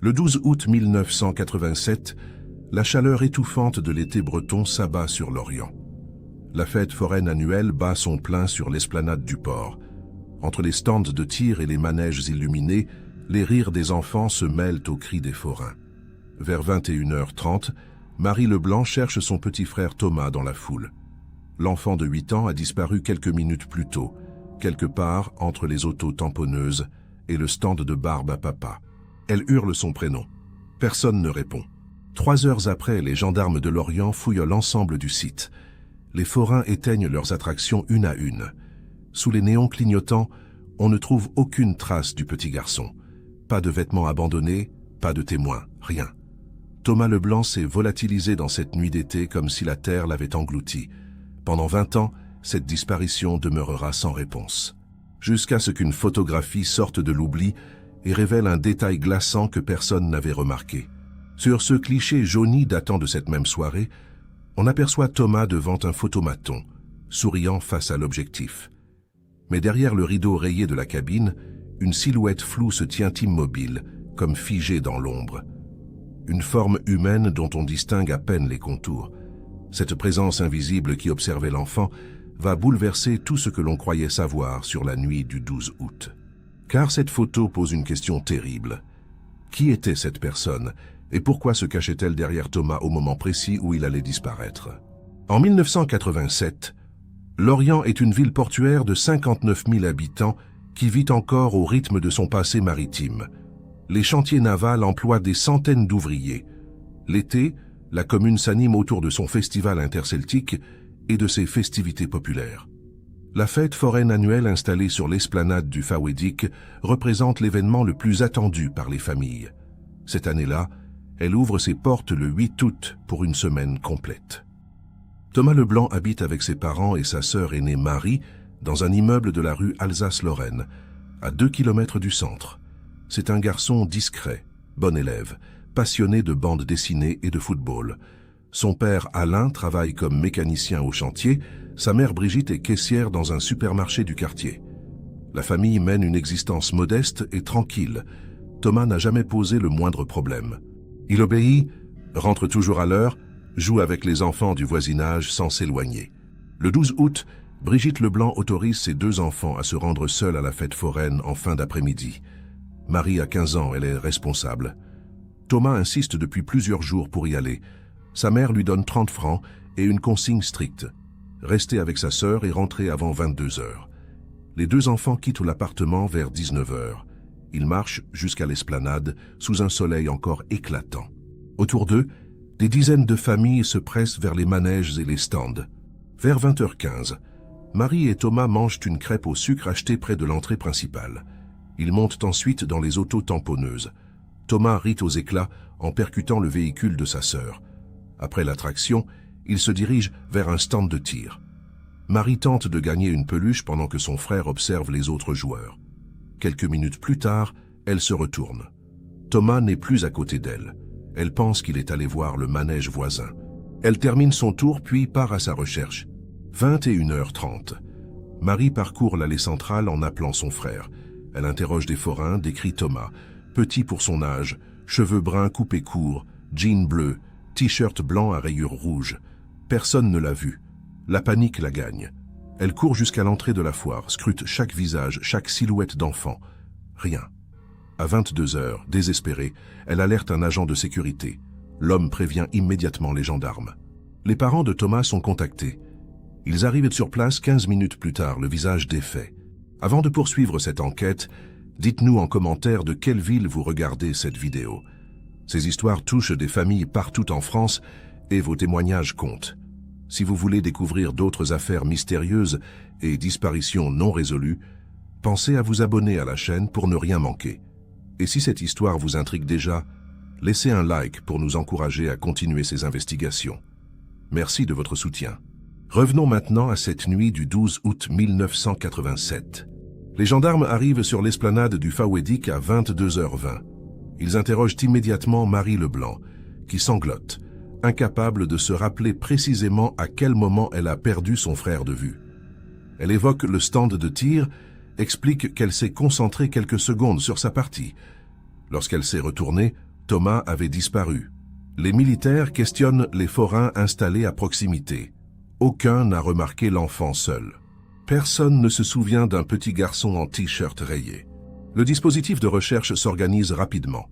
Le 12 août 1987, la chaleur étouffante de l'été breton s'abat sur l'Orient. La fête foraine annuelle bat son plein sur l'esplanade du port. Entre les stands de tir et les manèges illuminés, les rires des enfants se mêlent aux cris des forains. Vers 21h30, Marie Leblanc cherche son petit frère Thomas dans la foule. L'enfant de 8 ans a disparu quelques minutes plus tôt, quelque part entre les autos tamponneuses et le stand de barbe à papa. Elle hurle son prénom. Personne ne répond. 3 heures après, les gendarmes de l'Orient fouillent l'ensemble du site. Les forains éteignent leurs attractions une à une. Sous les néons clignotants, on ne trouve aucune trace du petit garçon. Pas de vêtements abandonnés, pas de témoins, rien. Thomas Leblanc s'est volatilisé dans cette nuit d'été comme si la terre l'avait englouti. Pendant 20 ans, cette disparition demeurera sans réponse. Jusqu'à ce qu'une photographie sorte de l'oubli et révèle un détail glaçant que personne n'avait remarqué. Sur ce cliché jauni datant de cette même soirée, on aperçoit Thomas devant un photomaton, souriant face à l'objectif. Mais derrière le rideau rayé de la cabine, une silhouette floue se tient immobile, comme figée dans l'ombre. Une forme humaine dont on distingue à peine les contours. Cette présence invisible qui observait l'enfant va bouleverser tout ce que l'on croyait savoir sur la nuit du 12 août. Car cette photo pose une question terrible. Qui était cette personne et pourquoi se cachait-elle derrière Thomas au moment précis où il allait disparaître? En 1987, Lorient est une ville portuaire de 59 000 habitants qui vit encore au rythme de son passé maritime. Les chantiers navals emploient des centaines d'ouvriers. L'été, la commune s'anime autour de son festival interceltique et de ses festivités populaires. La fête foraine annuelle installée sur l'esplanade du Fawédic représente l'événement le plus attendu par les familles. Cette année-là, elle ouvre ses portes le 8 août pour une semaine complète. Thomas Leblanc habite avec ses parents et sa sœur aînée Marie dans un immeuble de la rue Alsace-Lorraine, à 2 km du centre. C'est un garçon discret, bon élève, passionné de bande dessinée et de football. Son père Alain travaille comme mécanicien au chantier, sa mère Brigitte est caissière dans un supermarché du quartier. La famille mène une existence modeste et tranquille. Thomas n'a jamais posé le moindre problème. Il obéit, rentre toujours à l'heure, joue avec les enfants du voisinage sans s'éloigner. Le 12 août, Brigitte Leblanc autorise ses 2 enfants à se rendre seuls à la fête foraine en fin d'après-midi. Marie a 15 ans, elle est responsable. Thomas insiste depuis plusieurs jours pour y aller. Sa mère lui donne 30 francs et une consigne stricte. Rester avec sa sœur et rentrer avant 22 heures. Les 2 enfants quittent l'appartement vers 19 heures. Ils marchent jusqu'à l'esplanade sous un soleil encore éclatant. Autour d'eux, des dizaines de familles se pressent vers les manèges et les stands. Vers 20h15, Marie et Thomas mangent une crêpe au sucre achetée près de l'entrée principale. Ils montent ensuite dans les autos tamponneuses. Thomas rit aux éclats en percutant le véhicule de sa sœur. Après l'attraction, il se dirige vers un stand de tir. Marie tente de gagner une peluche pendant que son frère observe les autres joueurs. Quelques minutes plus tard, elle se retourne. Thomas n'est plus à côté d'elle. Elle pense qu'il est allé voir le manège voisin. Elle termine son tour puis part à sa recherche. 21h30. Marie parcourt l'allée centrale en appelant son frère. Elle interroge des forains, décrit Thomas. Petit pour son âge, cheveux bruns coupés courts, jean bleu, t-shirt blanc à rayures rouges. Personne ne l'a vu. La panique la gagne. Elle court jusqu'à l'entrée de la foire, scrute chaque visage, chaque silhouette d'enfant. Rien. À 22h, désespérée, elle alerte un agent de sécurité. L'homme prévient immédiatement les gendarmes. Les parents de Thomas sont contactés. Ils arrivent sur place 15 minutes plus tard, le visage défait. Avant de poursuivre cette enquête, dites-nous en commentaire de quelle ville vous regardez cette vidéo. Ces histoires touchent des familles partout en France et vos témoignages comptent. Si vous voulez découvrir d'autres affaires mystérieuses et disparitions non résolues, pensez à vous abonner à la chaîne pour ne rien manquer. Et si cette histoire vous intrigue déjà, laissez un like pour nous encourager à continuer ces investigations. Merci de votre soutien. Revenons maintenant à cette nuit du 12 août 1987. Les gendarmes arrivent sur l'esplanade du Fawédic à 22h20. Ils interrogent immédiatement Marie Leblanc, qui sanglote, incapable de se rappeler précisément à quel moment elle a perdu son frère de vue. Elle évoque le stand de tir, explique qu'elle s'est concentrée quelques secondes sur sa partie. Lorsqu'elle s'est retournée, Thomas avait disparu. Les militaires questionnent les forains installés à proximité. Aucun n'a remarqué l'enfant seul. Personne ne se souvient d'un petit garçon en t-shirt rayé. Le dispositif de recherche s'organise rapidement.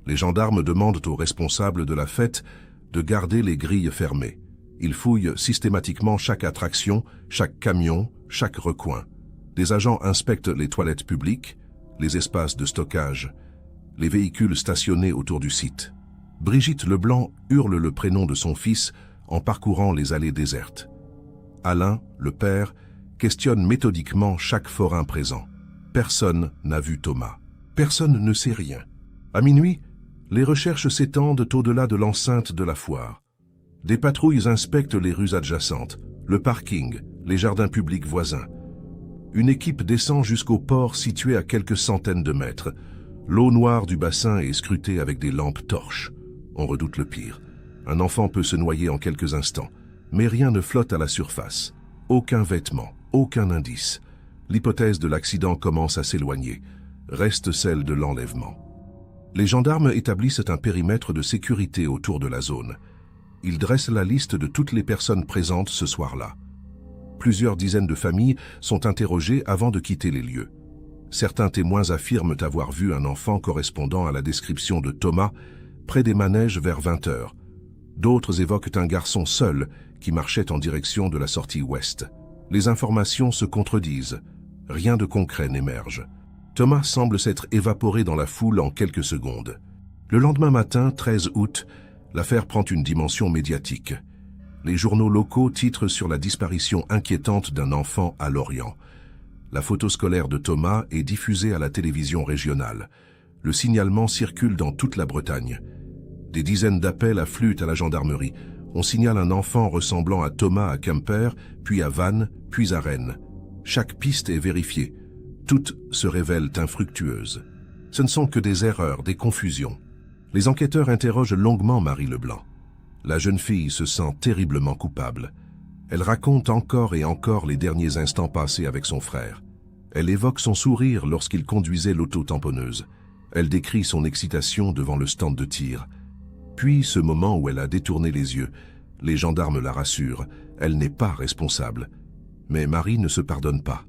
Les gendarmes demandent aux responsables de la fête de garder les grilles fermées. Ils fouillent systématiquement chaque attraction, chaque camion, chaque recoin. Des agents inspectent les toilettes publiques, les espaces de stockage, les véhicules stationnés autour du site. Brigitte Leblanc hurle le prénom de son fils en parcourant les allées désertes. Alain, le père, questionne méthodiquement chaque forain présent. Personne n'a vu Thomas. Personne ne sait rien. À minuit, les recherches s'étendent au-delà de l'enceinte de la foire. Des patrouilles inspectent les rues adjacentes, le parking, les jardins publics voisins. Une équipe descend jusqu'au port situé à quelques centaines de mètres. L'eau noire du bassin est scrutée avec des lampes torches. On redoute le pire. Un enfant peut se noyer en quelques instants, mais rien ne flotte à la surface. Aucun vêtement, aucun indice. L'hypothèse de l'accident commence à s'éloigner. Reste celle de l'enlèvement. Les gendarmes établissent un périmètre de sécurité autour de la zone. Ils dressent la liste de toutes les personnes présentes ce soir-là. Plusieurs dizaines de familles sont interrogées avant de quitter les lieux. Certains témoins affirment avoir vu un enfant correspondant à la description de Thomas près des manèges vers 20 h. D'autres évoquent un garçon seul qui marchait en direction de la sortie ouest. Les informations se contredisent. Rien de concret n'émerge. Thomas semble s'être évaporé dans la foule en quelques secondes. Le lendemain matin, 13 août, l'affaire prend une dimension médiatique. Les journaux locaux titrent sur la disparition inquiétante d'un enfant à Lorient. La photo scolaire de Thomas est diffusée à la télévision régionale. Le signalement circule dans toute la Bretagne. Des dizaines d'appels affluent à la gendarmerie. On signale un enfant ressemblant à Thomas à Quimper, puis à Vannes, puis à Rennes. Chaque piste est vérifiée. Toutes se révèlent infructueuses. Ce ne sont que des erreurs, des confusions. Les enquêteurs interrogent longuement Marie Leblanc. La jeune fille se sent terriblement coupable. Elle raconte encore et encore les derniers instants passés avec son frère. Elle évoque son sourire lorsqu'il conduisait l'auto-tamponneuse. Elle décrit son excitation devant le stand de tir. Puis ce moment où elle a détourné les yeux. Les gendarmes la rassurent. Elle n'est pas responsable. Mais Marie ne se pardonne pas.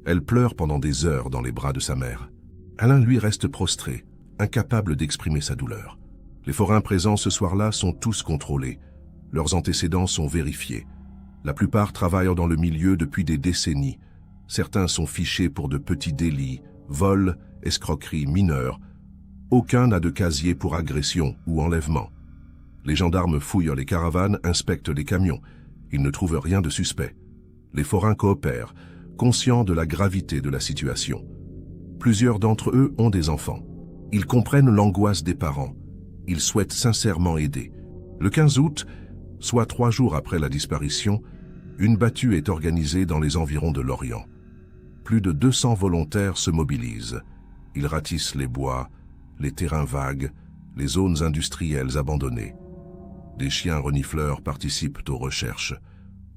Elle pleure pendant des heures dans les bras de sa mère. Alain, lui, reste prostré, incapable d'exprimer sa douleur. Les forains présents ce soir-là sont tous contrôlés. Leurs antécédents sont vérifiés. La plupart travaillent dans le milieu depuis des décennies. Certains sont fichés pour de petits délits, vols, escroqueries mineures. Aucun n'a de casier pour agression ou enlèvement. Les gendarmes fouillent les caravanes, inspectent les camions. Ils ne trouvent rien de suspect. Les forains coopèrent, conscients de la gravité de la situation. Plusieurs d'entre eux ont des enfants. Ils comprennent l'angoisse des parents. Ils souhaitent sincèrement aider. Le 15 août, soit 3 jours après la disparition, une battue est organisée dans les environs de Lorient. Plus de 200 volontaires se mobilisent. Ils ratissent les bois, les terrains vagues, les zones industrielles abandonnées. Des chiens renifleurs participent aux recherches.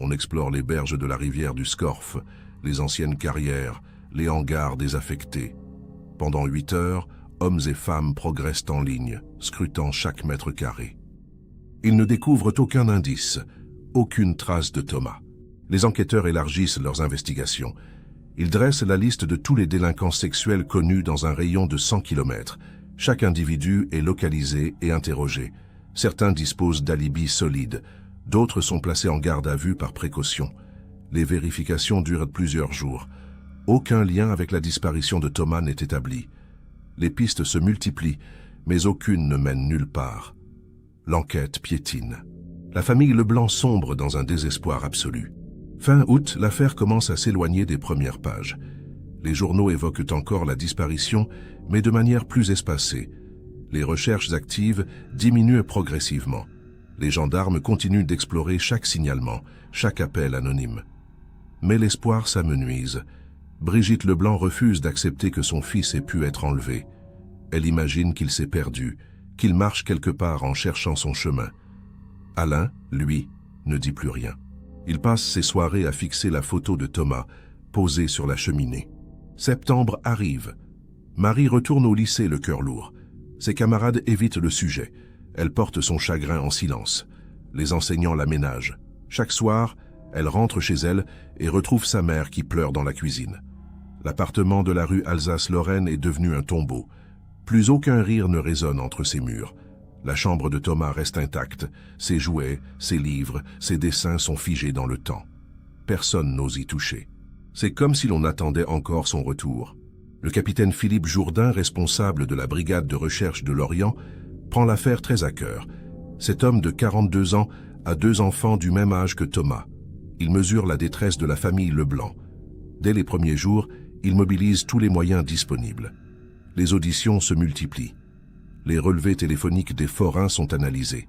On explore les berges de la rivière du Scorff, les anciennes carrières, les hangars désaffectés. Pendant 8 heures, hommes et femmes progressent en ligne, scrutant chaque mètre carré. Ils ne découvrent aucun indice, aucune trace de Thomas. Les enquêteurs élargissent leurs investigations. Ils dressent la liste de tous les délinquants sexuels connus dans un rayon de 100 km. Chaque individu est localisé et interrogé. Certains disposent d'alibis solides, d'autres sont placés en garde à vue par précaution. Les vérifications durent plusieurs jours. Aucun lien avec la disparition de Thomas n'est établi. Les pistes se multiplient, mais aucune ne mène nulle part. L'enquête piétine. La famille Leblanc sombre dans un désespoir absolu. Fin août, l'affaire commence à s'éloigner des premières pages. Les journaux évoquent encore la disparition, mais de manière plus espacée. Les recherches actives diminuent progressivement. Les gendarmes continuent d'explorer chaque signalement, chaque appel anonyme. Mais l'espoir s'amenuise. Brigitte Leblanc refuse d'accepter que son fils ait pu être enlevé. Elle imagine qu'il s'est perdu, qu'il marche quelque part en cherchant son chemin. Alain, lui, ne dit plus rien. Il passe ses soirées à fixer la photo de Thomas, posée sur la cheminée. Septembre arrive. Marie retourne au lycée le cœur lourd. Ses camarades évitent le sujet. Elle porte son chagrin en silence. Les enseignants la ménagent. Chaque soir, elle rentre chez elle et retrouve sa mère qui pleure dans la cuisine. L'appartement de la rue Alsace-Lorraine est devenu un tombeau. Plus aucun rire ne résonne entre ses murs. La chambre de Thomas reste intacte. Ses jouets, ses livres, ses dessins sont figés dans le temps. Personne n'ose y toucher. C'est comme si l'on attendait encore son retour. Le capitaine Philippe Jourdain, responsable de la brigade de recherche de Lorient, prend l'affaire très à cœur. Cet homme de 42 ans a 2 enfants du même âge que Thomas. Il mesure la détresse de la famille Leblanc. Dès les premiers jours, il mobilise tous les moyens disponibles. Les auditions se multiplient. Les relevés téléphoniques des forains sont analysés.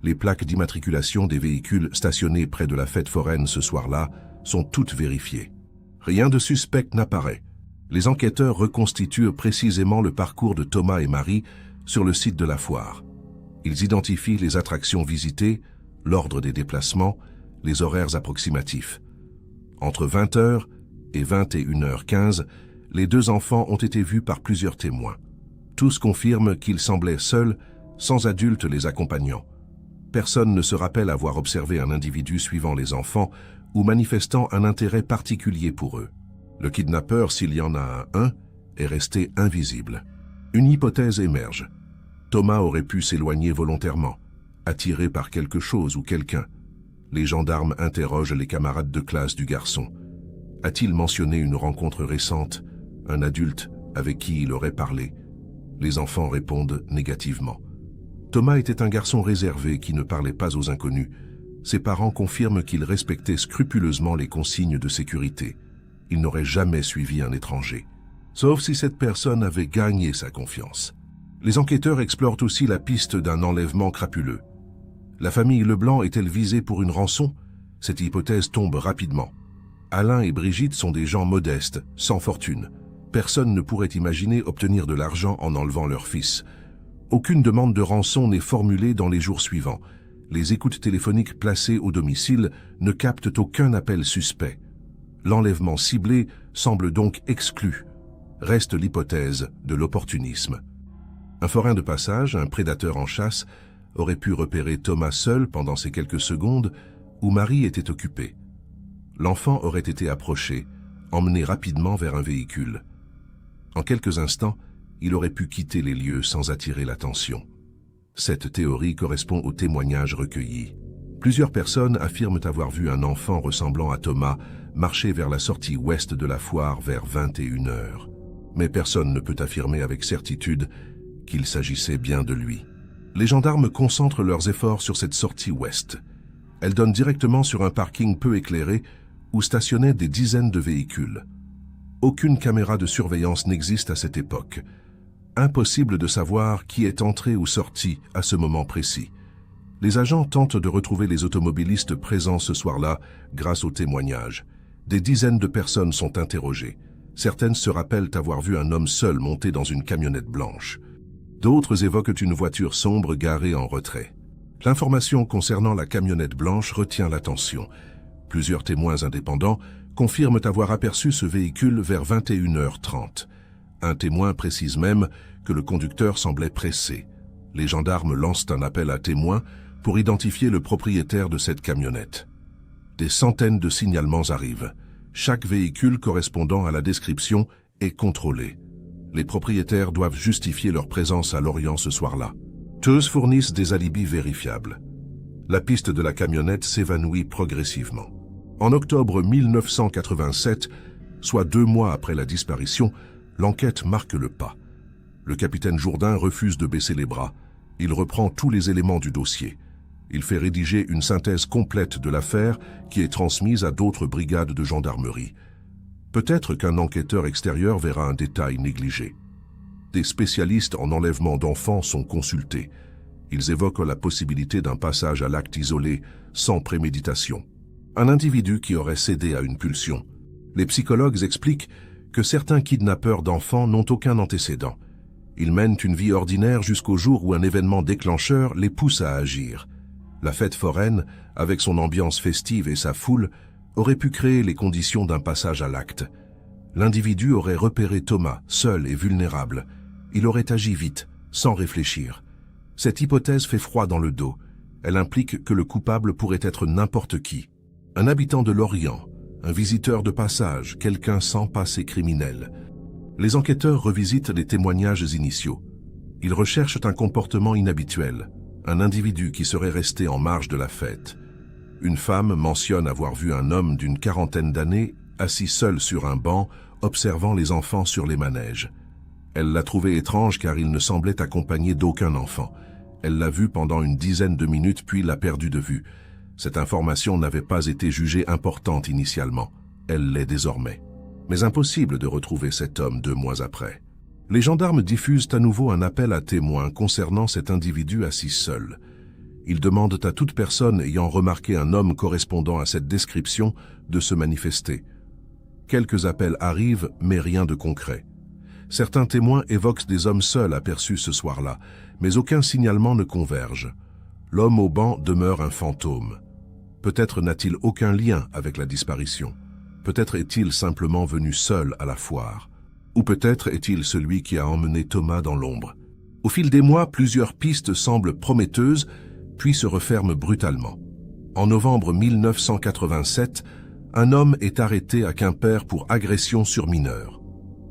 Les plaques d'immatriculation des véhicules stationnés près de la fête foraine ce soir-là sont toutes vérifiées. Rien de suspect n'apparaît. Les enquêteurs reconstituent précisément le parcours de Thomas et Marie sur le site de la foire. Ils identifient les attractions visitées, l'ordre des déplacements, les horaires approximatifs. Entre 20h et 21h15, les 2 enfants ont été vus par plusieurs témoins. Tous confirment qu'ils semblaient seuls, sans adultes les accompagnant. Personne ne se rappelle avoir observé un individu suivant les enfants ou manifestant un intérêt particulier pour eux. Le kidnappeur, s'il y en a un, est resté invisible. Une hypothèse émerge. Thomas aurait pu s'éloigner volontairement, attiré par quelque chose ou quelqu'un. Les gendarmes interrogent les camarades de classe du garçon. A-t-il mentionné une rencontre récente, un adulte avec qui il aurait parlé? Les enfants répondent négativement. Thomas était un garçon réservé qui ne parlait pas aux inconnus. Ses parents confirment qu'il respectait scrupuleusement les consignes de sécurité. Il n'aurait jamais suivi un étranger, sauf si cette personne avait gagné sa confiance. Les enquêteurs explorent aussi la piste d'un enlèvement crapuleux. La famille Leblanc est-elle visée pour une rançon? Cette hypothèse tombe rapidement. Alain et Brigitte sont des gens modestes, sans fortune. Personne ne pourrait imaginer obtenir de l'argent en enlevant leur fils. Aucune demande de rançon n'est formulée dans les jours suivants. Les écoutes téléphoniques placées au domicile ne captent aucun appel suspect. L'enlèvement ciblé semble donc exclu. Reste l'hypothèse de l'opportunisme. Un forain de passage, un prédateur en chasse, aurait pu repérer Thomas seul pendant ces quelques secondes où Marie était occupée. L'enfant aurait été approché, emmené rapidement vers un véhicule. En quelques instants, il aurait pu quitter les lieux sans attirer l'attention. Cette théorie correspond aux témoignages recueillis. Plusieurs personnes affirment avoir vu un enfant ressemblant à Thomas marcher vers la sortie ouest de la foire vers 21h. Mais personne ne peut affirmer avec certitude qu'il s'agissait bien de lui. Les gendarmes concentrent leurs efforts sur cette sortie ouest. Elle donne directement sur un parking peu éclairé où stationnaient des dizaines de véhicules. Aucune caméra de surveillance n'existe à cette époque. Impossible de savoir qui est entré ou sorti à ce moment précis. Les agents tentent de retrouver les automobilistes présents ce soir-là grâce aux témoignages. Des dizaines de personnes sont interrogées. Certaines se rappellent avoir vu un homme seul monté dans une camionnette blanche. D'autres évoquent une voiture sombre garée en retrait. L'information concernant la camionnette blanche retient l'attention. Plusieurs témoins indépendants confirment avoir aperçu ce véhicule vers 21h30. Un témoin précise même que le conducteur semblait pressé. Les gendarmes lancent un appel à témoins pour identifier le propriétaire de cette camionnette. Des centaines de signalements arrivent. Chaque véhicule correspondant à la description est contrôlé. Les propriétaires doivent justifier leur présence à Lorient ce soir-là. Tous fournissent des alibis vérifiables. La piste de la camionnette s'évanouit progressivement. En octobre 1987, soit 2 mois après la disparition, l'enquête marque le pas. Le capitaine Jourdain refuse de baisser les bras. Il reprend tous les éléments du dossier. Il fait rédiger une synthèse complète de l'affaire qui est transmise à d'autres brigades de gendarmerie. Peut-être qu'un enquêteur extérieur verra un détail négligé. Des spécialistes en enlèvement d'enfants sont consultés. Ils évoquent la possibilité d'un passage à l'acte isolé, sans préméditation. Un individu qui aurait cédé à une pulsion. Les psychologues expliquent que certains kidnappeurs d'enfants n'ont aucun antécédent. Ils mènent une vie ordinaire jusqu'au jour où un événement déclencheur les pousse à agir. La fête foraine, avec son ambiance festive et sa foule, aurait pu créer les conditions d'un passage à l'acte. L'individu aurait repéré Thomas, seul et vulnérable. Il aurait agi vite, sans réfléchir. Cette hypothèse fait froid dans le dos. Elle implique que le coupable pourrait être n'importe qui. Un habitant de Lorient, un visiteur de passage, quelqu'un sans passé criminel. Les enquêteurs revisitent les témoignages initiaux. Ils recherchent un comportement inhabituel, un individu qui serait resté en marge de la fête. Une femme mentionne avoir vu un homme d'une quarantaine d'années assis seul sur un banc, observant les enfants sur les manèges. Elle l'a trouvé étrange car il ne semblait accompagné d'aucun enfant. Elle l'a vu pendant une dizaine de minutes puis l'a perdu de vue. Cette information n'avait pas été jugée importante initialement. Elle l'est désormais. Mais impossible de retrouver cet homme 2 mois après. Les gendarmes diffusent à nouveau un appel à témoins concernant cet individu assis seul. Ils demandent à toute personne ayant remarqué un homme correspondant à cette description de se manifester. Quelques appels arrivent, mais rien de concret. Certains témoins évoquent des hommes seuls aperçus ce soir-là, mais aucun signalement ne converge. L'homme au banc demeure un fantôme. Peut-être n'a-t-il aucun lien avec la disparition. Peut-être est-il simplement venu seul à la foire. Ou peut-être est-il celui qui a emmené Thomas dans l'ombre. Au fil des mois, plusieurs pistes semblent prometteuses, puis se referment brutalement. En novembre 1987, un homme est arrêté à Quimper pour agression sur mineur.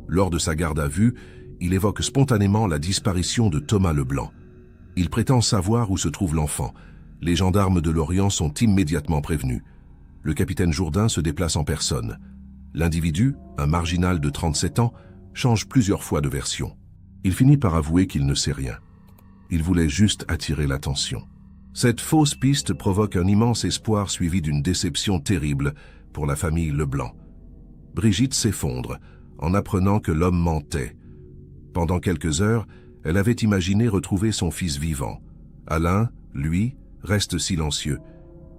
Lors de sa garde à vue, il évoque spontanément la disparition de Thomas Leblanc. Il prétend savoir où se trouve l'enfant. Les gendarmes de Lorient sont immédiatement prévenus. Le capitaine Jourdain se déplace en personne. L'individu, un marginal de 37 ans, change plusieurs fois de version. Il finit par avouer qu'il ne sait rien. Il voulait juste attirer l'attention. Cette fausse piste provoque un immense espoir suivi d'une déception terrible pour la famille Leblanc. Brigitte s'effondre en apprenant que l'homme mentait. Pendant quelques heures, elle avait imaginé retrouver son fils vivant. Alain, lui, reste silencieux.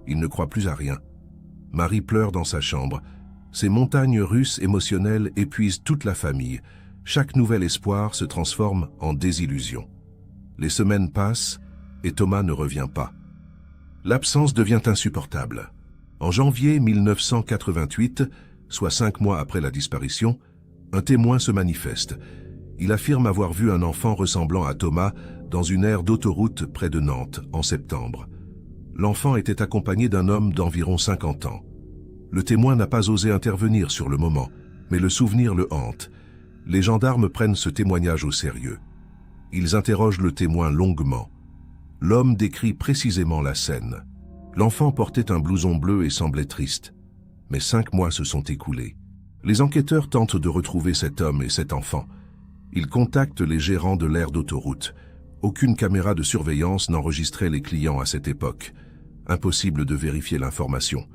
Il ne croit plus à rien. Marie pleure dans sa chambre. Ces montagnes russes émotionnelles épuisent toute la famille. Chaque nouvel espoir se transforme en désillusion. Les semaines passent et Thomas ne revient pas. L'absence devient insupportable. En janvier 1988, soit 5 mois après la disparition, un témoin se manifeste. Il affirme avoir vu un enfant ressemblant à Thomas dans une aire d'autoroute près de Nantes en septembre. L'enfant était accompagné d'un homme d'environ 50 ans. Le témoin n'a pas osé intervenir sur le moment, mais le souvenir le hante. Les gendarmes prennent ce témoignage au sérieux. Ils interrogent le témoin longuement. L'homme décrit précisément la scène. L'enfant portait un blouson bleu et semblait triste. Mais 5 mois se sont écoulés. Les enquêteurs tentent de retrouver cet homme et cet enfant. Ils contactent les gérants de l'aire d'autoroute. Aucune caméra de surveillance n'enregistrait les clients à cette époque. Impossible de vérifier l'information.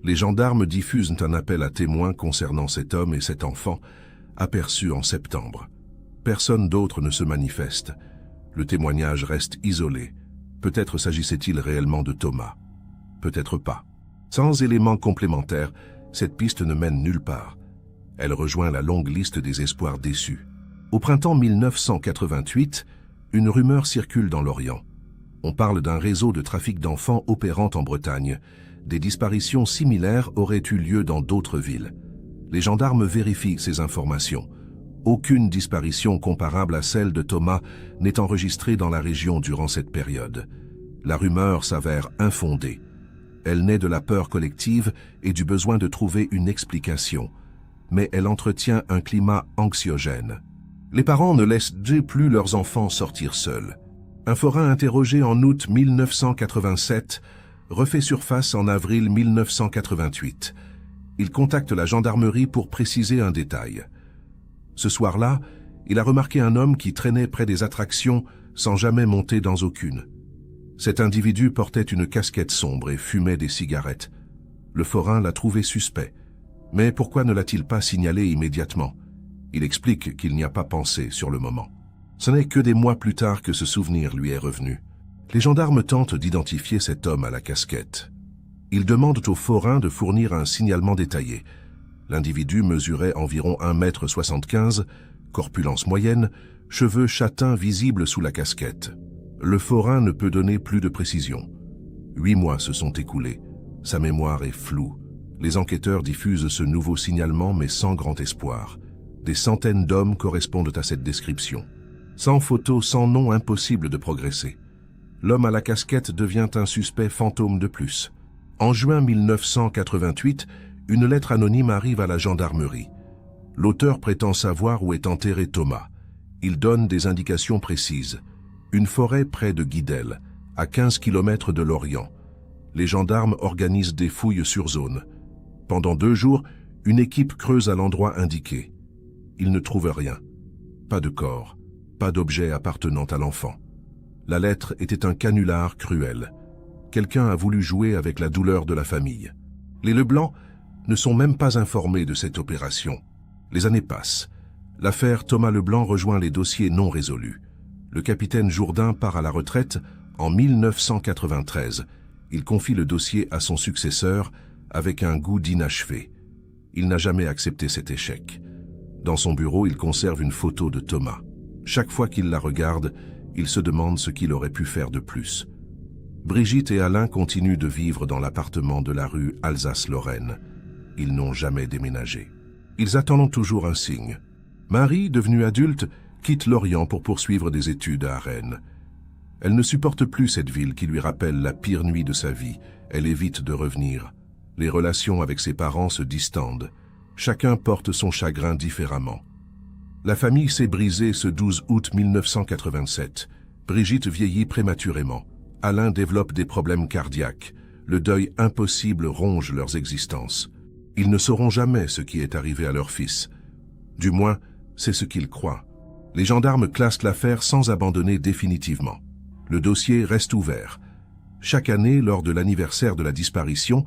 Les gendarmes diffusent un appel à témoins concernant cet homme et cet enfant, aperçus en septembre. Personne d'autre ne se manifeste. Le témoignage reste isolé. Peut-être s'agissait-il réellement de Thomas. Peut-être pas. Sans éléments complémentaires, cette piste ne mène nulle part. Elle rejoint la longue liste des espoirs déçus. Au printemps 1988, une rumeur circule dans l'Orient. On parle d'un réseau de trafic d'enfants opérant en Bretagne. Des disparitions similaires auraient eu lieu dans d'autres villes. Les gendarmes vérifient ces informations. Aucune disparition comparable à celle de Thomas n'est enregistrée dans la région durant cette période. La rumeur s'avère infondée. Elle naît de la peur collective et du besoin de trouver une explication. Mais elle entretient un climat anxiogène. Les parents ne laissent plus leurs enfants sortir seuls. Un forain interrogé en août 1987 refait surface en avril 1988. Il contacte la gendarmerie pour préciser un détail. Ce soir-là, il a remarqué un homme qui traînait près des attractions sans jamais monter dans aucune. Cet individu portait une casquette sombre et fumait des cigarettes. Le forain l'a trouvé suspect. Mais pourquoi ne l'a-t-il pas signalé immédiatement? Il explique qu'il n'y a pas pensé sur le moment. Ce n'est que des mois plus tard que ce souvenir lui est revenu. Les gendarmes tentent d'identifier cet homme à la casquette. Ils demandent au forain de fournir un signalement détaillé. L'individu mesurait environ 1,75 m, corpulence moyenne, cheveux châtains visibles sous la casquette. Le forain ne peut donner plus de précision. 8 mois se sont écoulés. Sa mémoire est floue. Les enquêteurs diffusent ce nouveau signalement mais sans grand espoir. Des centaines d'hommes correspondent à cette description. Sans photo, sans nom, impossible de progresser. L'homme à la casquette devient un suspect fantôme de plus. En juin 1988, une lettre anonyme arrive à la gendarmerie. L'auteur prétend savoir où est enterré Thomas. Il donne des indications précises. Une forêt près de Guidel, à 15 km de Lorient. Les gendarmes organisent des fouilles sur zone. Pendant 2 jours, une équipe creuse à l'endroit indiqué. Ils ne trouvent rien. Pas de corps, pas d'objet appartenant à l'enfant. La lettre était un canular cruel. Quelqu'un a voulu jouer avec la douleur de la famille. Les Leblanc ne sont même pas informés de cette opération. Les années passent. L'affaire Thomas Leblanc rejoint les dossiers non résolus. Le capitaine Jourdain part à la retraite en 1993. Il confie le dossier à son successeur avec un goût d'inachevé. Il n'a jamais accepté cet échec. Dans son bureau, il conserve une photo de Thomas. Chaque fois qu'il la regarde, il se demande ce qu'il aurait pu faire de plus. Brigitte et Alain continuent de vivre dans l'appartement de la rue Alsace-Lorraine. Ils n'ont jamais déménagé. Ils attendent toujours un signe. Marie, devenue adulte, quitte Lorient pour poursuivre des études à Rennes. Elle ne supporte plus cette ville qui lui rappelle la pire nuit de sa vie. Elle évite de revenir. Les relations avec ses parents se distendent. Chacun porte son chagrin différemment. La famille s'est brisée ce 12 août 1987. Brigitte vieillit prématurément. Alain développe des problèmes cardiaques. Le deuil impossible ronge leurs existences. Ils ne sauront jamais ce qui est arrivé à leur fils. Du moins, c'est ce qu'ils croient. Les gendarmes classent l'affaire sans abandonner définitivement. Le dossier reste ouvert. Chaque année, lors de l'anniversaire de la disparition,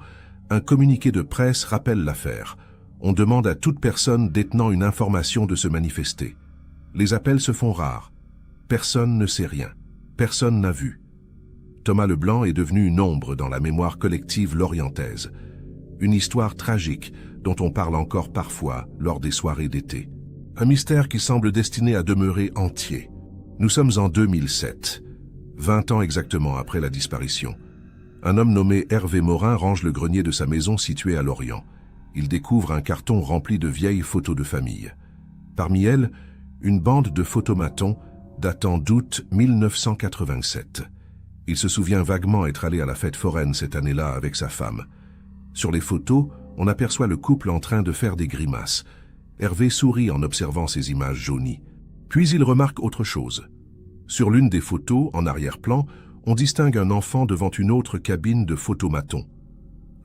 un communiqué de presse rappelle l'affaire. On demande à toute personne détenant une information de se manifester. Les appels se font rares. Personne ne sait rien. Personne n'a vu. Thomas Leblanc est devenu une ombre dans la mémoire collective lorientaise. Une histoire tragique dont on parle encore parfois lors des soirées d'été. Un mystère qui semble destiné à demeurer entier. Nous sommes en 2007, 20 ans exactement après la disparition. Un homme nommé Hervé Morin range le grenier de sa maison située à Lorient. Il découvre un carton rempli de vieilles photos de famille. Parmi elles, une bande de photomatons datant d'août 1987. Il se souvient vaguement être allé à la fête foraine cette année-là avec sa femme. Sur les photos, on aperçoit le couple en train de faire des grimaces. Hervé sourit en observant ces images jaunies. Puis il remarque autre chose. Sur l'une des photos, en arrière-plan, on distingue un enfant devant une autre cabine de photomaton.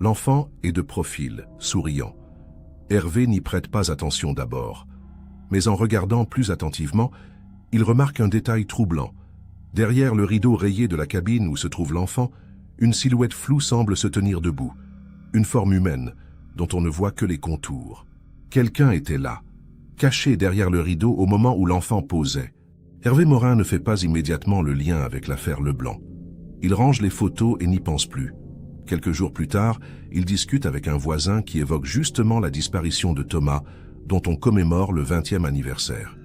L'enfant est de profil, souriant. Hervé n'y prête pas attention d'abord. Mais en regardant plus attentivement, il remarque un détail troublant. Derrière le rideau rayé de la cabine où se trouve l'enfant, une silhouette floue semble se tenir debout. Une forme humaine, dont on ne voit que les contours. Quelqu'un était là, caché derrière le rideau au moment où l'enfant posait. Hervé Morin ne fait pas immédiatement le lien avec l'affaire Leblanc. Il range les photos et n'y pense plus. Quelques jours plus tard, il discute avec un voisin qui évoque justement la disparition de Thomas, dont on commémore le 20e anniversaire.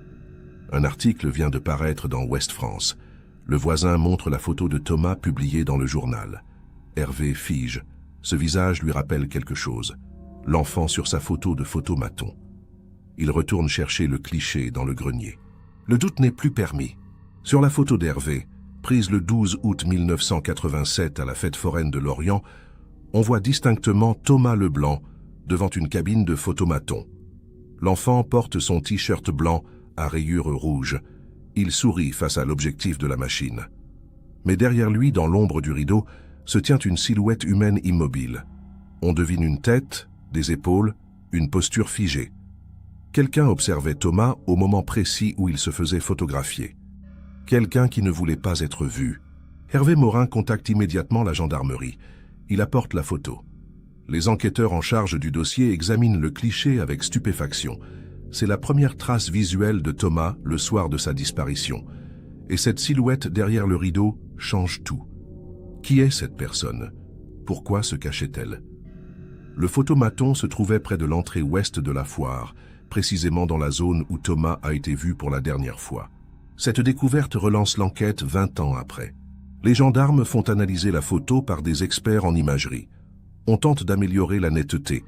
Un article vient de paraître dans Ouest France. Le voisin montre la photo de Thomas publiée dans le journal. Hervé fige. Ce visage lui rappelle quelque chose. L'enfant sur sa photo de photomaton. Il retourne chercher le cliché dans le grenier. Le doute n'est plus permis. Sur la photo d'Hervé, prise le 12 août 1987 à la fête foraine de Lorient, on voit distinctement Thomas Leblanc devant une cabine de photomaton. L'enfant porte son t-shirt blanc à rayures rouges. Il sourit face à l'objectif de la machine. Mais derrière lui, dans l'ombre du rideau, se tient une silhouette humaine immobile. On devine une tête, des épaules, une posture figée. Quelqu'un observait Thomas au moment précis où il se faisait photographier. Quelqu'un qui ne voulait pas être vu. Hervé Morin contacte immédiatement la gendarmerie. Il apporte la photo. Les enquêteurs en charge du dossier examinent le cliché avec stupéfaction. C'est la première trace visuelle de Thomas le soir de sa disparition. Et cette silhouette derrière le rideau change tout. Qui est cette personne? Pourquoi se cachait-elle? Le photomaton se trouvait près de l'entrée ouest de la foire, précisément dans la zone où Thomas a été vu pour la dernière fois. Cette découverte relance l'enquête 20 ans après. Les gendarmes font analyser la photo par des experts en imagerie. On tente d'améliorer la netteté,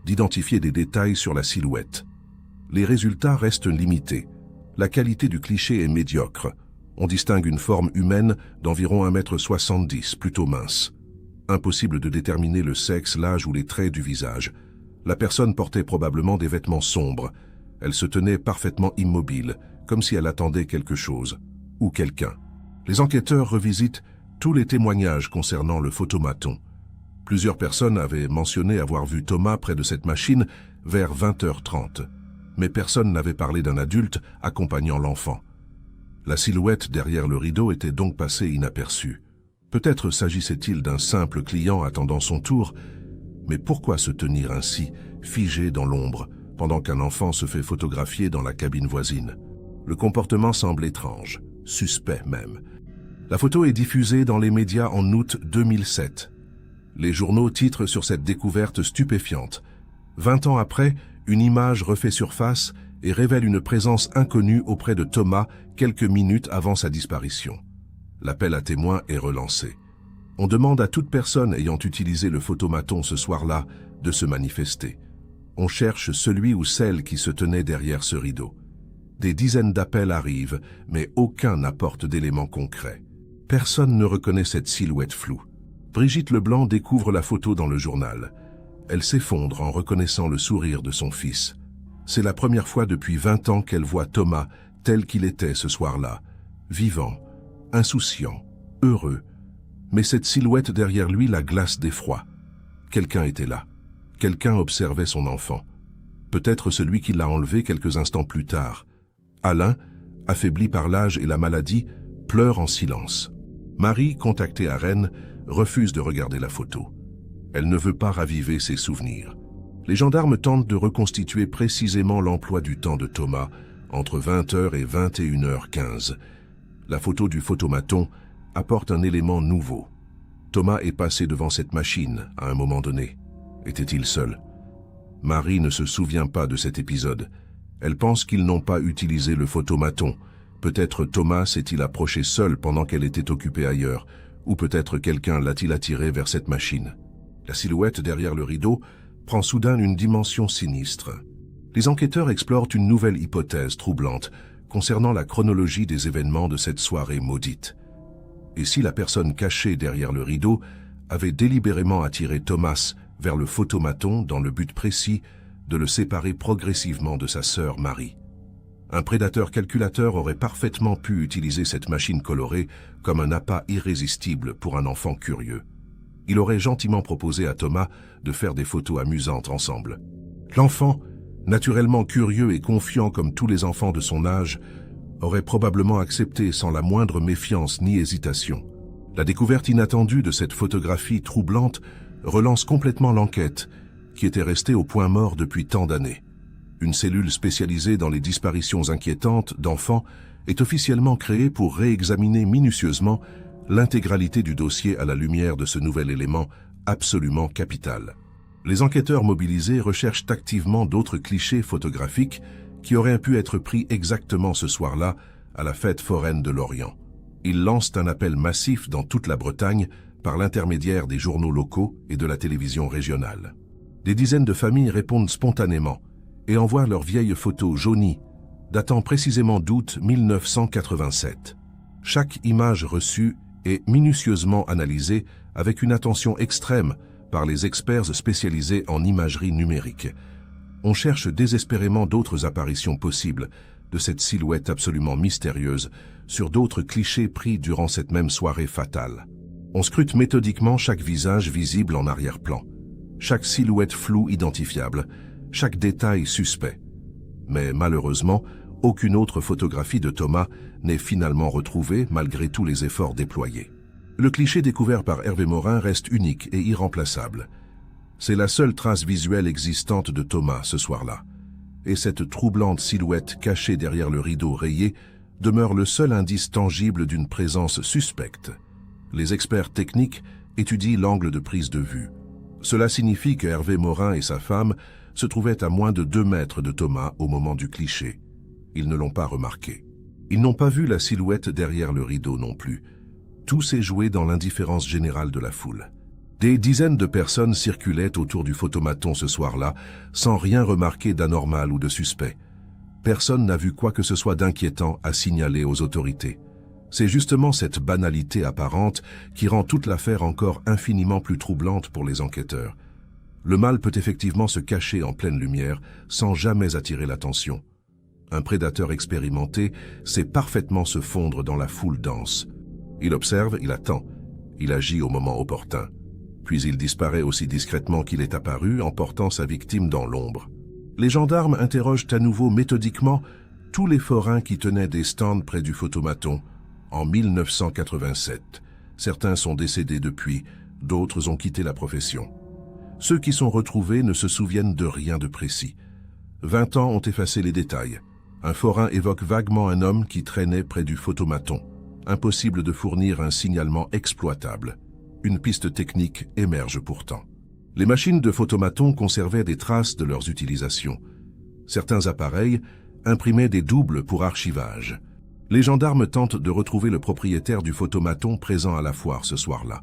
d'identifier des détails sur la silhouette. Les résultats restent limités. La qualité du cliché est médiocre. On distingue une forme humaine d'environ 1,70 m, plutôt mince. Impossible de déterminer le sexe, l'âge ou les traits du visage. La personne portait probablement des vêtements sombres. Elle se tenait parfaitement immobile, comme si elle attendait quelque chose, ou quelqu'un. Les enquêteurs revisitent tous les témoignages concernant le photomaton. Plusieurs personnes avaient mentionné avoir vu Thomas près de cette machine vers 20h30, mais personne n'avait parlé d'un adulte accompagnant l'enfant. La silhouette derrière le rideau était donc passée inaperçue. Peut-être s'agissait-il d'un simple client attendant son tour, mais pourquoi se tenir ainsi, figé dans l'ombre, pendant qu'un enfant se fait photographier dans la cabine voisine? Le comportement semble étrange, suspect même. La photo est diffusée dans les médias en août 2007. Les journaux titrent sur cette découverte stupéfiante. 20 ans après, une image refait surface et révèle une présence inconnue auprès de Thomas quelques minutes avant sa disparition. L'appel à témoins est relancé. On demande à toute personne ayant utilisé le photomaton ce soir-là de se manifester. On cherche celui ou celle qui se tenait derrière ce rideau. Des dizaines d'appels arrivent, mais aucun n'apporte d'éléments concrets. Personne ne reconnaît cette silhouette floue. Brigitte Leblanc découvre la photo dans le journal. Elle s'effondre en reconnaissant le sourire de son fils. C'est la première fois depuis 20 ans qu'elle voit Thomas tel qu'il était ce soir-là, vivant, insouciant, heureux. Mais cette silhouette derrière lui la glace d'effroi. Quelqu'un était là. Quelqu'un observait son enfant. Peut-être celui qui l'a enlevé quelques instants plus tard. Alain, affaibli par l'âge et la maladie, pleure en silence. Marie, contactée à Rennes, refuse de regarder la photo. Elle ne veut pas raviver ses souvenirs. Les gendarmes tentent de reconstituer précisément l'emploi du temps de Thomas entre 20h et 21h15. La photo du photomaton apporte un élément nouveau. Thomas est passé devant cette machine à un moment donné. Était-il seul? Marie ne se souvient pas de cet épisode. Elle pense qu'ils n'ont pas utilisé le photomaton. Peut-être Thomas s'est-il approché seul pendant qu'elle était occupée ailleurs, ou peut-être quelqu'un l'a-t-il attiré vers cette machine. La silhouette derrière le rideau prend soudain une dimension sinistre. Les enquêteurs explorent une nouvelle hypothèse troublante concernant la chronologie des événements de cette soirée maudite. Et si la personne cachée derrière le rideau avait délibérément attiré Thomas vers le photomaton dans le but précis de le séparer progressivement de sa sœur Marie? Un prédateur calculateur aurait parfaitement pu utiliser cette machine colorée comme un appât irrésistible pour un enfant curieux. Il aurait gentiment proposé à Thomas de faire des photos amusantes ensemble. L'enfant, naturellement curieux et confiant comme tous les enfants de son âge, aurait probablement accepté sans la moindre méfiance ni hésitation. La découverte inattendue de cette photographie troublante relance complètement l'enquête, qui était restée au point mort depuis tant d'années. Une cellule spécialisée dans les disparitions inquiétantes d'enfants est officiellement créée pour réexaminer minutieusement l'intégralité du dossier à la lumière de ce nouvel élément absolument capital. Les enquêteurs mobilisés recherchent activement d'autres clichés photographiques qui auraient pu être pris exactement ce soir-là à la fête foraine de Lorient. Ils lancent un appel massif dans toute la Bretagne par l'intermédiaire des journaux locaux et de la télévision régionale. Des dizaines de familles répondent spontanément et envoient leurs vieilles photos jaunies, datant précisément d'août 1987. Chaque image reçue est minutieusement analysée avec une attention extrême par les experts spécialisés en imagerie numérique. On cherche désespérément d'autres apparitions possibles de cette silhouette absolument mystérieuse sur d'autres clichés pris durant cette même soirée fatale. On scrute méthodiquement chaque visage visible en arrière-plan, chaque silhouette floue identifiable, chaque détail suspect. Mais malheureusement, aucune autre photographie de Thomas n'est finalement retrouvée malgré tous les efforts déployés. Le cliché découvert par Hervé Morin reste unique et irremplaçable. C'est la seule trace visuelle existante de Thomas ce soir-là. Et cette troublante silhouette cachée derrière le rideau rayé demeure le seul indice tangible d'une présence suspecte. Les experts techniques étudient l'angle de prise de vue. Cela signifie que Hervé Morin et sa femme se trouvaient à moins de 2 mètres de Thomas au moment du cliché. Ils ne l'ont pas remarqué. Ils n'ont pas vu la silhouette derrière le rideau non plus. Tout s'est joué dans l'indifférence générale de la foule. Des dizaines de personnes circulaient autour du photomaton ce soir-là, sans rien remarquer d'anormal ou de suspect. Personne n'a vu quoi que ce soit d'inquiétant à signaler aux autorités. C'est justement cette banalité apparente qui rend toute l'affaire encore infiniment plus troublante pour les enquêteurs. Le mal peut effectivement se cacher en pleine lumière sans jamais attirer l'attention. Un prédateur expérimenté sait parfaitement se fondre dans la foule dense. Il observe, il attend, il agit au moment opportun. Puis il disparaît aussi discrètement qu'il est apparu, emportant sa victime dans l'ombre. Les gendarmes interrogent à nouveau méthodiquement tous les forains qui tenaient des stands près du photomaton en 1987. Certains sont décédés depuis, d'autres ont quitté la profession. Ceux qui sont retrouvés ne se souviennent de rien de précis. 20 ans ont effacé les détails. Un forain évoque vaguement un homme qui traînait près du photomaton. Impossible de fournir un signalement exploitable. Une piste technique émerge pourtant. Les machines de photomaton conservaient des traces de leurs utilisations. Certains appareils imprimaient des doubles pour archivage. Les gendarmes tentent de retrouver le propriétaire du photomaton présent à la foire ce soir-là.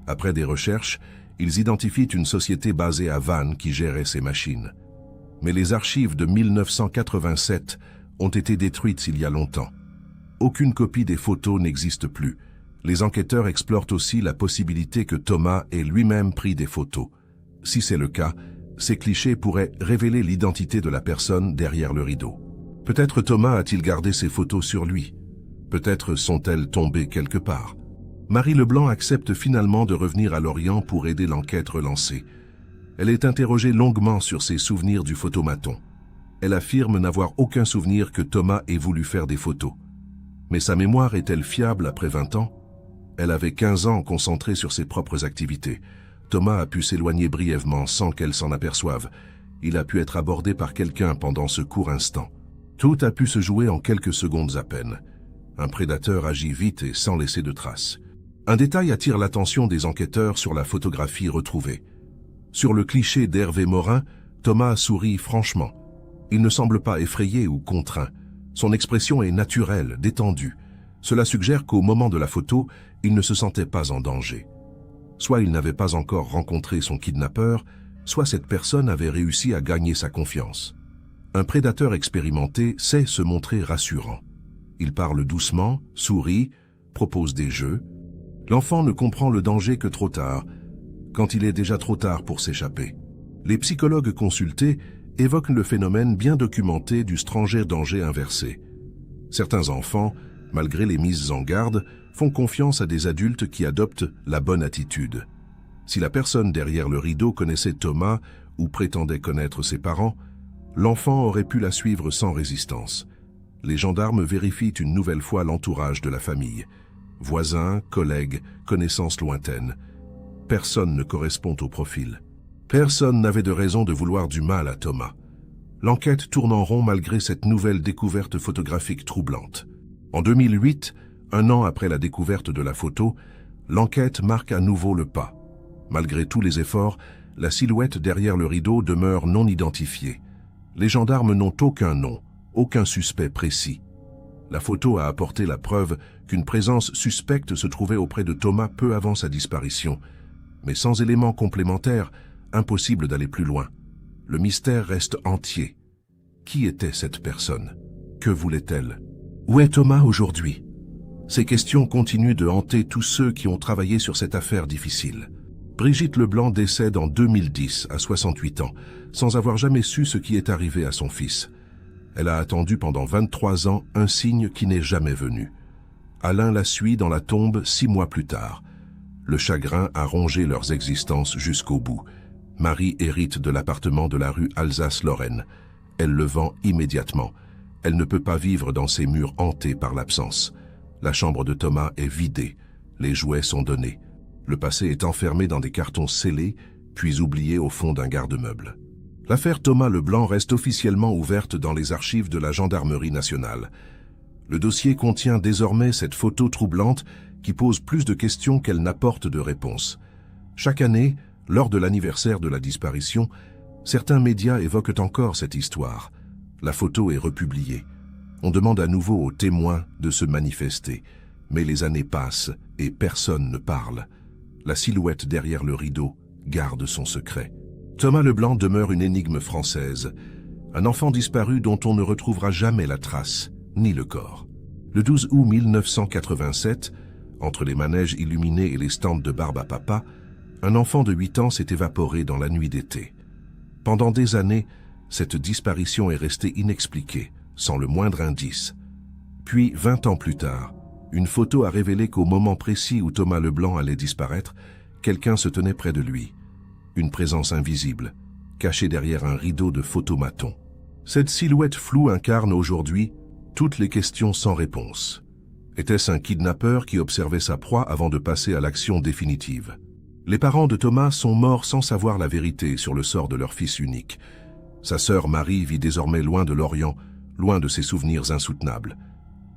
Après des recherches, ils identifient une société basée à Vannes qui gérait ces machines. Mais les archives de 1987 ont été détruites il y a longtemps. Aucune copie des photos n'existe plus. Les enquêteurs explorent aussi la possibilité que Thomas ait lui-même pris des photos. Si c'est le cas, ces clichés pourraient révéler l'identité de la personne derrière le rideau. Peut-être Thomas a-t-il gardé ces photos sur lui. Peut-être sont-elles tombées quelque part. Marie Leblanc accepte finalement de revenir à Lorient pour aider l'enquête relancée. Elle est interrogée longuement sur ses souvenirs du photomaton. Elle affirme n'avoir aucun souvenir que Thomas ait voulu faire des photos. Mais sa mémoire est-elle fiable après 20 ans? Elle avait 15 ans concentrée sur ses propres activités. Thomas a pu s'éloigner brièvement sans qu'elle s'en aperçoive. Il a pu être abordé par quelqu'un pendant ce court instant. Tout a pu se jouer en quelques secondes à peine. Un prédateur agit vite et sans laisser de traces. Un détail attire l'attention des enquêteurs sur la photographie retrouvée. Sur le cliché d'Hervé Morin, Thomas sourit franchement. Il ne semble pas effrayé ou contraint. Son expression est naturelle, détendue. Cela suggère qu'au moment de la photo, il ne se sentait pas en danger. Soit il n'avait pas encore rencontré son kidnappeur, soit cette personne avait réussi à gagner sa confiance. Un prédateur expérimenté sait se montrer rassurant. Il parle doucement, sourit, propose des jeux. L'enfant ne comprend le danger que trop tard, quand il est déjà trop tard pour s'échapper. Les psychologues consultés évoquent le phénomène bien documenté du stranger danger inversé. Certains enfants, malgré les mises en garde, font confiance à des adultes qui adoptent la bonne attitude. Si la personne derrière le rideau connaissait Thomas ou prétendait connaître ses parents, l'enfant aurait pu la suivre sans résistance. Les gendarmes vérifient une nouvelle fois l'entourage de la famille. Voisins, collègues, connaissances lointaines. Personne ne correspond au profil. Personne n'avait de raison de vouloir du mal à Thomas. L'enquête tourne en rond malgré cette nouvelle découverte photographique troublante. En 2008, un an après la découverte de la photo, l'enquête marque à nouveau le pas. Malgré tous les efforts, la silhouette derrière le rideau demeure non identifiée. Les gendarmes n'ont aucun nom, aucun suspect précis. La photo a apporté la preuve qu'une présence suspecte se trouvait auprès de Thomas peu avant sa disparition. Mais sans éléments complémentaires, impossible d'aller plus loin. Le mystère reste entier. Qui était cette personne? Que voulait-elle? Où est Thomas aujourd'hui? Ces questions continuent de hanter tous ceux qui ont travaillé sur cette affaire difficile. Brigitte Leblanc décède en 2010, à 68 ans, sans avoir jamais su ce qui est arrivé à son fils. Elle a attendu pendant 23 ans un signe qui n'est jamais venu. Alain la suit dans la tombe 6 mois plus tard. Le chagrin a rongé leurs existences jusqu'au bout. Marie hérite de l'appartement de la rue Alsace-Lorraine. Elle le vend immédiatement. Elle ne peut pas vivre dans ces murs hantés par l'absence. La chambre de Thomas est vidée. Les jouets sont donnés. Le passé est enfermé dans des cartons scellés, puis oublié au fond d'un garde-meuble. L'affaire Thomas Leblanc reste officiellement ouverte dans les archives de la Gendarmerie nationale. Le dossier contient désormais cette photo troublante qui pose plus de questions qu'elle n'apporte de réponses. Chaque année, lors de l'anniversaire de la disparition, certains médias évoquent encore cette histoire. La photo est republiée. On demande à nouveau aux témoins de se manifester. Mais les années passent et personne ne parle. La silhouette derrière le rideau garde son secret. Thomas Leblanc demeure une énigme française. Un enfant disparu dont on ne retrouvera jamais la trace, ni le corps. Le 12 août 1987, entre les manèges illuminés et les stands de barbe à papa, un enfant de 8 ans s'est évaporé dans la nuit d'été. Pendant des années, cette disparition est restée inexpliquée, sans le moindre indice. Puis, 20 ans plus tard, une photo a révélé qu'au moment précis où Thomas Leblanc allait disparaître, quelqu'un se tenait près de lui. Une présence invisible, cachée derrière un rideau de photomaton. Cette silhouette floue incarne aujourd'hui toutes les questions sans réponse. Était-ce un kidnappeur qui observait sa proie avant de passer à l'action définitive? Les parents de Thomas sont morts sans savoir la vérité sur le sort de leur fils unique. Sa sœur Marie vit désormais loin de Lorient, loin de ses souvenirs insoutenables.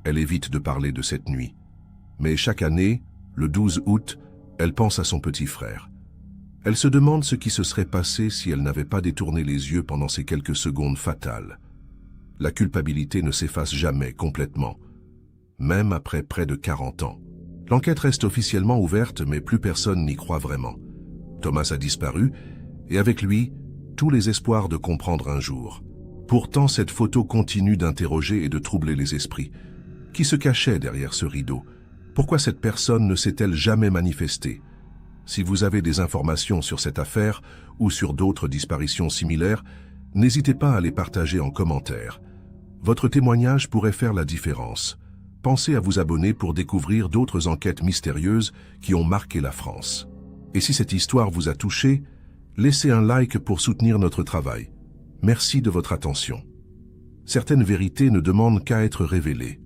Elle évite de parler de cette nuit. Mais chaque année, le 12 août, elle pense à son petit frère. Elle se demande ce qui se serait passé si elle n'avait pas détourné les yeux pendant ces quelques secondes fatales. La culpabilité ne s'efface jamais complètement, même après près de 40 ans. L'enquête reste officiellement ouverte, mais plus personne n'y croit vraiment. Thomas a disparu, et avec lui, tous les espoirs de comprendre un jour. Pourtant, cette photo continue d'interroger et de troubler les esprits. Qui se cachait derrière ce rideau? Pourquoi cette personne ne s'est-elle jamais manifestée? Si vous avez des informations sur cette affaire ou sur d'autres disparitions similaires, n'hésitez pas à les partager en commentaire. Votre témoignage pourrait faire la différence. Pensez à vous abonner pour découvrir d'autres enquêtes mystérieuses qui ont marqué la France. Et si cette histoire vous a touché, laissez un like pour soutenir notre travail. Merci de votre attention. Certaines vérités ne demandent qu'à être révélées.